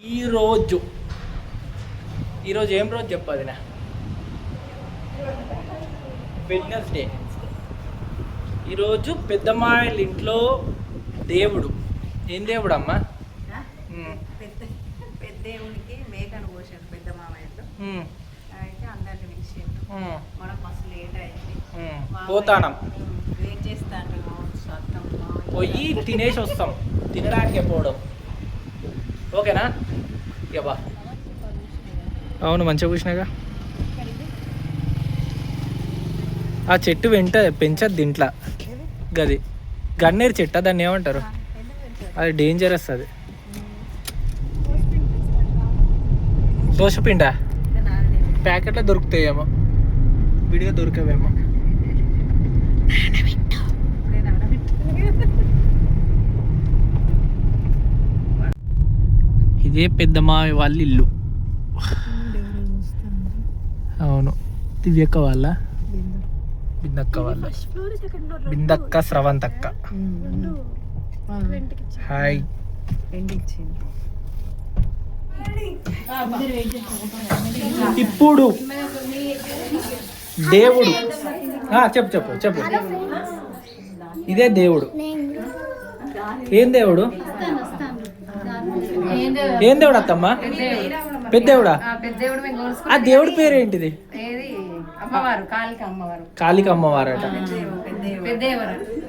ఈరోజు ఏం రోజు చెప్పదు నా వెడ్నెస్డే. ఈరోజు పెద్దమ్మాయిల ఇంట్లో దేవుడు ఏం దేవుడు అమ్మా? దేవునికి మేకను పోసాడు పెద్ద మామయ్యతో. అయితే అందరిని పిలిచిండు. మనం మస్తు లేట్ అయింది. పోతానం వెయిట్ చేస్తాను. పోయి తినేసి వస్తాం. తినడానికే పోవడం ఓకేనా? ఇక బా. అవును మంచిగా కూర్చున్నాగా. ఆ చెట్టు వెంట పెంచద్దు ఇంట్లో. గది గన్నేరు చెట్టు, దాన్ని ఏమంటారు? అది డేంజరస్. అది దోశపిండా ప్యాకెట్లో దొరుకుతాయేమో, విడిగా దొరకవేమో. ఇదే పెద్దమ్మాయి వాళ్ళ ఇల్లు. అవును, దివ్యక్క వాళ్ళ, బిందక్క వాళ్ళ, బిందక్క స్రవంతక్క. హాయ్. ఇప్పుడు దేవుడు చెప్పు చెప్పు చెప్పు. ఇదే దేవుడు. ఏం దేవుడు? ఏం దేవుడు అత్తమ్మా? పెద్దేవుడా? ఆ దేవుడి పేరు ఏంటిది? కాళిక అమ్మవారు అట.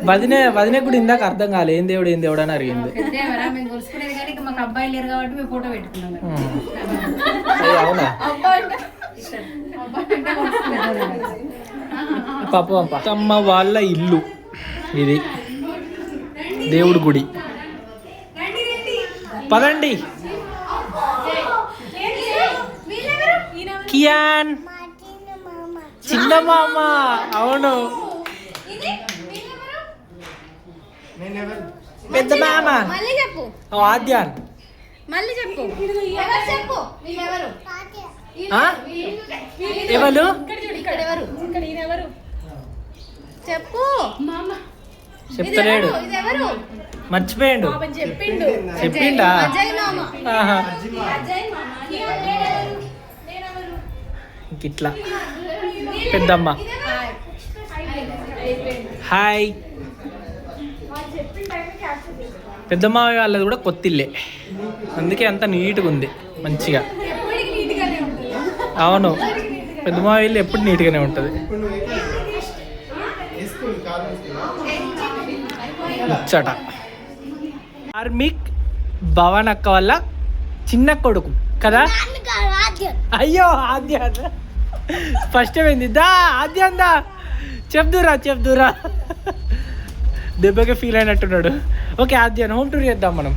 వదినే కూడా ఇందాక అర్థం కాలే ఏం దేవుడు అని అడిగింది. అవునా? అమ్మ వాళ్ళ ఇల్లు ఇది, దేవుడి గుడి. పదండి. కియాన్ చిన్న మామ. అవును, పెద్ద మామ. ఆద్యాన్ ఎవరు? చెప్పు. చెప్తలేడు, మర్చిపోయాడు. చెప్పిండా? ఇట్లా పెద్దమ్మ. హాయ్. పెద్దమ్మ వాళ్ళది కూడా కొత్తిల్లే, అందుకే అంత నీట్గా ఉంది మంచిగా. అవును, పెద్దమ్మ ఇల్లు ఎప్పుడు నీట్గానే ఉంటుంది. ముచ్చట. కార్మిక్ భవన్ అక్క వల్ల చిన్న కొడుకు కదా? అయ్యో ఆద్యాన్ ఫస్ట్ ఏమైంది? దా ఆద్యాన్ దా, చెప్దురా. దెబ్బగా ఫీల్ అయినట్టున్నాడు. ఓకే ఆద్యాన్, హోమ్ టూర్ చేద్దాం మనం.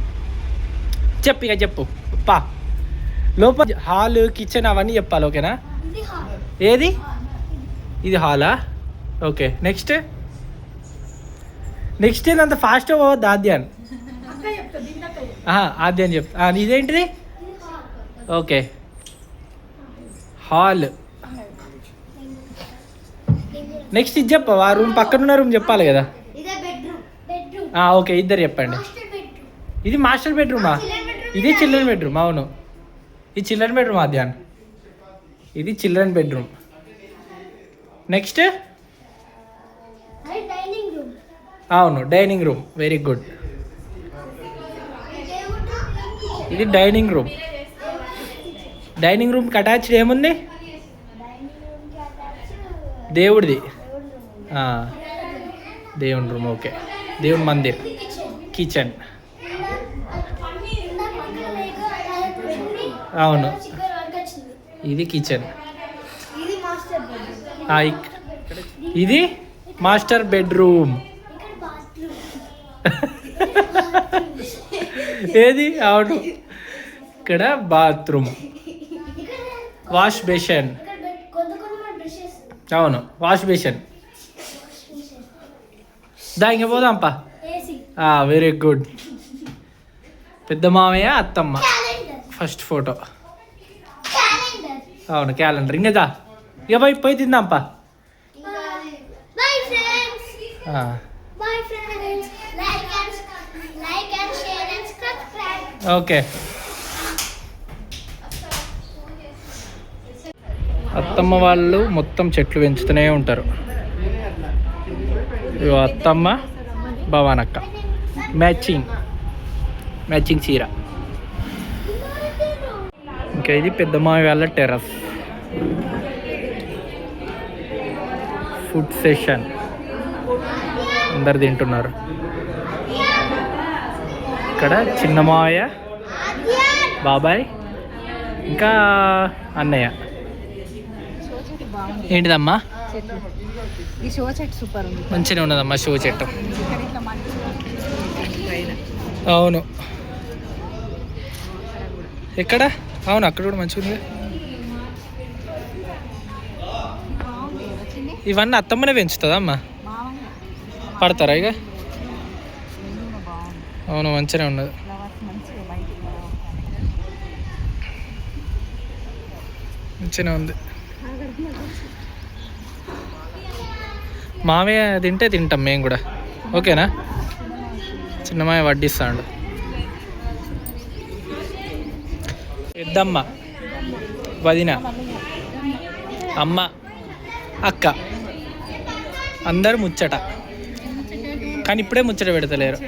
చెప్పు పా. లోపల హాల్, కిచెన్ అవన్నీ చెప్పాలి. ఓకేనా? ఏది? ఇది హాలా? ఓకే. నెక్స్ట్ ఏంటంత ఫాస్ట్గా పోవద్దు ఆద్యాన్. ఆద్యాన్ చెప్తా. ఇదేంటిది? Okay, hall. నెక్స్ట్ ఇది చెప్పవా? రూమ్ పక్కనున్న రూమ్ చెప్పాలి కదా. ఓకే, ఇద్దరు చెప్పండి. ఇది మాస్టర్ బెడ్రూమా? ఇది చిల్డ్రన్ బెడ్రూమ్. అవును, ఇది చిల్డ్రన్ బెడ్రూమ్ ఆద్యాన్. ఇది చిల్డ్రన్ బెడ్రూమ్. నెక్స్ట్ అవును, డైనింగ్ రూమ్. Very good. ఇది డైనింగ్ రూమ్. డైనింగ్ రూమ్కి అటాచ్డ్ ఏముంది? దేవుడిది. దేవుని రూమ్. ఓకే, దేవుని మందిర్. కిచెన్. అవును, ఇది కిచెన్. ఇది మాస్టర్ బెడ్రూమ్. ఏది? అవును, ఇక్కడ బాత్రూమ్, వాష్ బేషన్. అవును, వాష్ బేషన్. దా ఇంక పోదాంపా. Very good. పెద్ద మామయ్య, అత్తమ్మ ఫస్ట్ ఫోటో. అవును, క్యాలెండర్. ఇంకదా ఇక పోయి తిందాంపా. ఓకే. అత్తమ్మ వాళ్ళు మొత్తం చెట్లు పెంచుతూనే ఉంటారు. ఇగో అత్తమ్మ భవానక్క మ్యాచింగ్ చీర. ఇంకా ఇది పెద్ద మావి వాళ్ళ టెర్రస్ ఫుడ్ సెషన్. అందరు తింటున్నారు. ఇక్కడ చిన్న మావయ్య, బాబాయ్, ఇంకా అన్నయ్య. ఏంటిదమ్మా? ఈ షో చెట్టు సూపర్ ఉంది. మంచిగా ఉన్నదమ్మా షో చెట్టు. అవును. ఎక్కడ? అవును అక్కడ కూడా మంచిగా ఉంది. ఇవన్నీ అత్తమ్మనే పెంచుతుందా అమ్మా? పడతారా ఇక? అవును మంచిగా ఉన్నది. మంచిగా ఉంది. మామయ్య తింటే తింటాం మేము కూడా. ఓకేనా? చిన్న మామయ్య వడ్డిస్తాడు. పెద్దమ్మ, వదిన, అమ్మ, అక్క అందరు ముచ్చట. కానీ ఇప్పుడే ముచ్చట పెడతలేరు.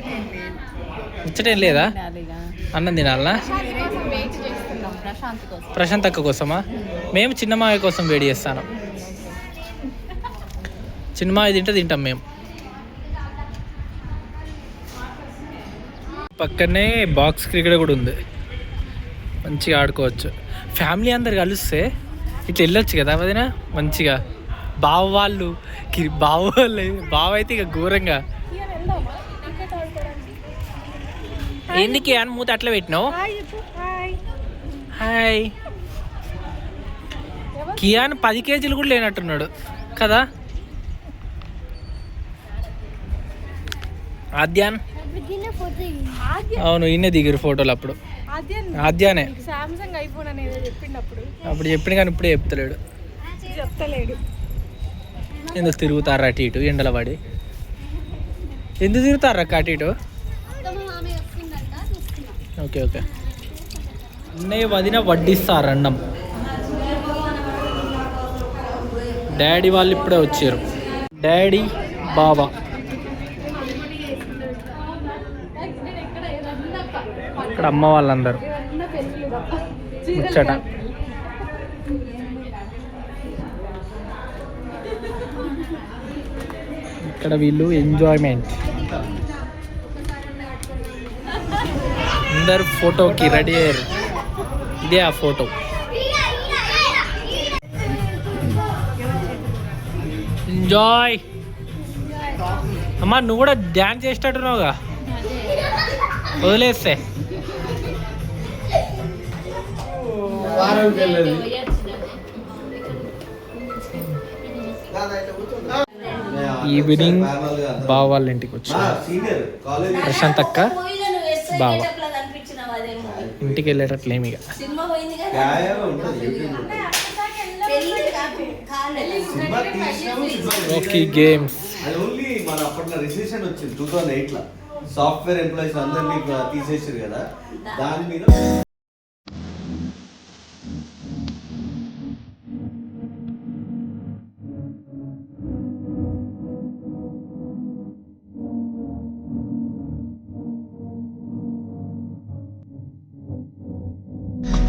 ముచ్చట ఏం లేదా? అన్నం తినాలనా? ప్రశాంత్ అక్క కోసమా? మేము చిన్న మామయ్య కోసం వేడి చేస్తాను. చిన్న మామయ్య తింటే తింటాం మేము. పక్కనే బాక్స్ క్రికెట్ కూడా ఉంది. మంచిగా ఆడుకోవచ్చు. ఫ్యామిలీ అందరు కలిస్తే ఇట్లా వెళ్ళొచ్చు కదా వదిన మంచిగా. బావ అయితే ఇక ఘోరంగా. ఎందుకు అని మూత అట్లా పెట్టినావు? హాయ్. కియాన్ 10 కేజీలు కూడా లేనట్టున్నాడు కదా. ఆద్యాన్ అవును ఈయనే దిగిరు ఫోటోలు. అప్పుడు ఆద్యానే అప్పుడు చెప్పిండు కానీ ఇప్పుడే చెప్తలేడు. ఎందుకు తిరుగుతారా అటు ఇటు ఎండల పడి? ఎందుకు తిరుగుతారా అటు ఇటు? Okay okay. అన్నయ్య వదిన వడ్డిస్తారు అన్నం. డాడీ వాళ్ళు ఇప్పుడే వచ్చారు. డాడీ బాబా. ఇక్కడ అమ్మ వాళ్ళందరూ ముచ్చట. ఇక్కడ వీళ్ళు ఎంజాయ్మెంట్. అందరు ఫోటోకి రెడీ అయ్యారు. ఇదే ఆ ఫోటో. ఎంజాయ్. అమ్మా నువ్వు కూడా డ్యాన్స్ చేసేటట్టున్నావుగా, వదిలేస్తే. ఈవినింగ్ బావ వాళ్ళ ఇంటికి వచ్చి ప్రశాంత్ అక్క బావ ఇంటికి వెళ్ళేటట్లేమి ఇక. Okay games. అది ఓన్లీ మన అప్పట్లో రిసెషన్ వచ్చింది 2008 లో. సాఫ్ట్వేర్ ఎంప్లాయీస్ అందరినీ తీసేసారు కదా, దాని మీద